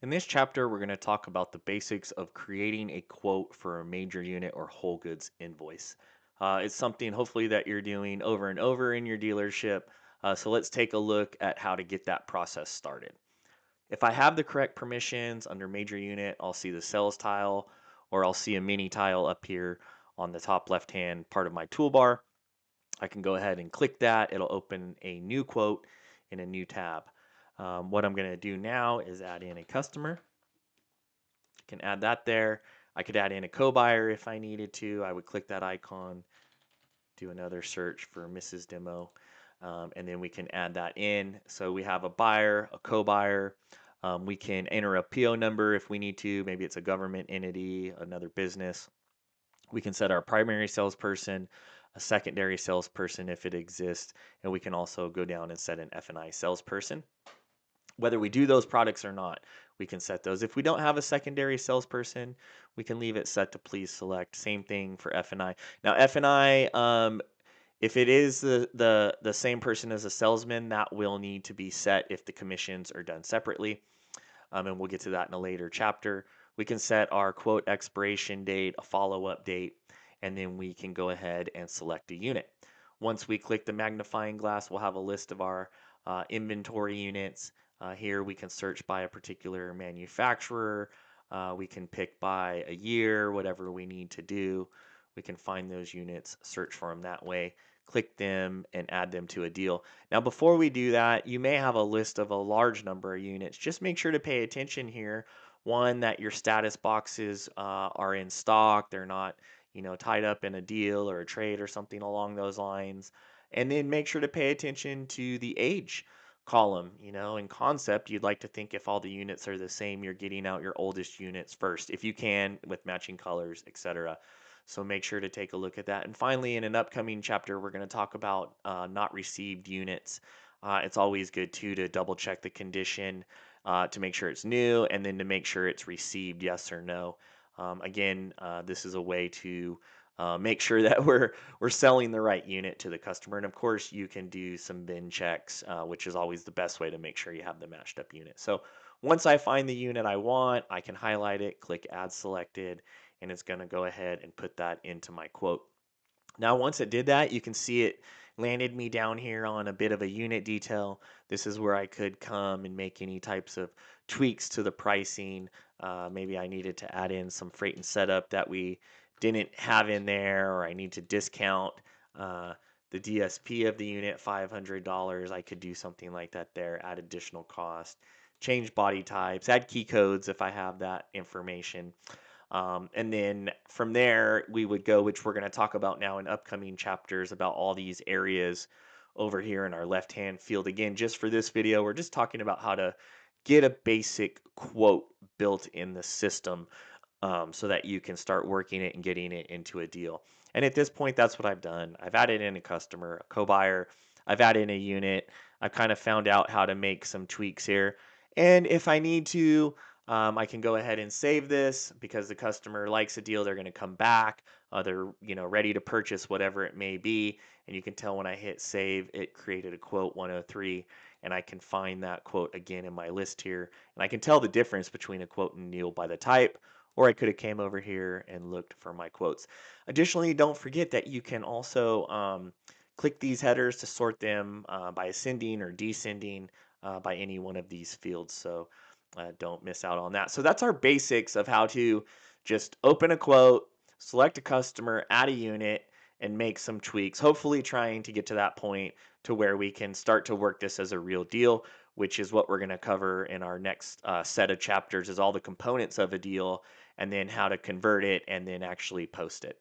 In this chapter, we're going to talk about the basics of creating a quote for a major unit or whole goods invoice. It's something hopefully that you're doing over and over in your dealership. So let's take a look at how to get that process started. If I have the correct permissions under major unit, I'll see the sales tile or I'll see a mini tile up here on the top left hand part of my toolbar. I can go ahead and click that. It'll open a new quote in a new tab. What I'm going to do now is add in a customer. Can add that there. I could add in a co-buyer if I needed to. I would click that icon, do another search for Mrs. Demo, and then we can add that in. So we have a buyer, a co-buyer. We can enter a PO number if we need to. Maybe it's a government entity, another business. We can set our primary salesperson, a secondary salesperson if it exists, and we can also go down and set an F&I salesperson. Whether we do those products or not, we can set those. If we don't have a secondary salesperson, we can leave it set to please select. Same thing for F&I. Now F&I, if it is the same person as a salesman, that will need to be set if the commissions are done separately. And we'll get to that in a later chapter. We can set our quote expiration date, a follow-up date, and then we can go ahead and select a unit. Once we click the magnifying glass, we'll have a list of our inventory units. Here we can search by a particular manufacturer. We can pick by a year, whatever we need to do. We can find those units, search for them that way, click them, and add them to a deal. Now, before we do that, you may have a list of a large number of units. Just make sure to pay attention here. One, that your status boxes are in stock. They're not, tied up in a deal or a trade or something along those lines. And then make sure to pay attention to the age column. In concept, you'd like to think if all the units are the same, you're getting out your oldest units first, if you can, with matching colors, etc. So make sure to take a look at that. And finally, in an upcoming chapter, we're going to talk about not received units. It's always good too to double check the condition to make sure it's new and then to make sure it's received, yes or no. Again, this is a way to make sure that we're selling the right unit to the customer. And of course, you can do some bin checks, which is always the best way to make sure you have the matched up unit. So once I find the unit I want, I can highlight it, click Add Selected, and it's going to go ahead and put that into my quote. Now, once it did that, you can see it landed me down here on a bit of a unit detail. This is where I could come and make any types of tweaks to the pricing. Maybe I needed to add in some freight and setup that we didn't have in there, or I need to discount uh, the DSP of the unit $500. I could do something like that there, add additional cost, change body types, add key codes if I have that information. And then from there, we would go, which we're going to talk about now in upcoming chapters, about all these areas over here in our left hand field. Again, just for this video, we're just talking about how to get a basic quote built in the system so that you can start working it and getting it into a deal. And at this point, that's what I've done. I've added in a customer, a co-buyer, I've added in a unit. I've kind of found out how to make some tweaks here. And if I need to, I can go ahead and save this because the customer likes a deal. They're going to come back. They're ready to purchase whatever it may be. And you can tell when I hit save, it created a quote 103, and I can find that quote again in my list here. And I can tell the difference between a quote and deal by the type, or I could have came over here and looked for my quotes. Additionally, don't forget that you can also click these headers to sort them by ascending or descending by any one of these fields. So don't miss out on that. So that's our basics of how to just open a quote, select a customer, add a unit, and make some tweaks, hopefully trying to get to that point to where we can start to work this as a real deal, which is what we're going to cover in our next set of chapters, is all the components of a deal and then how to convert it and then actually post it.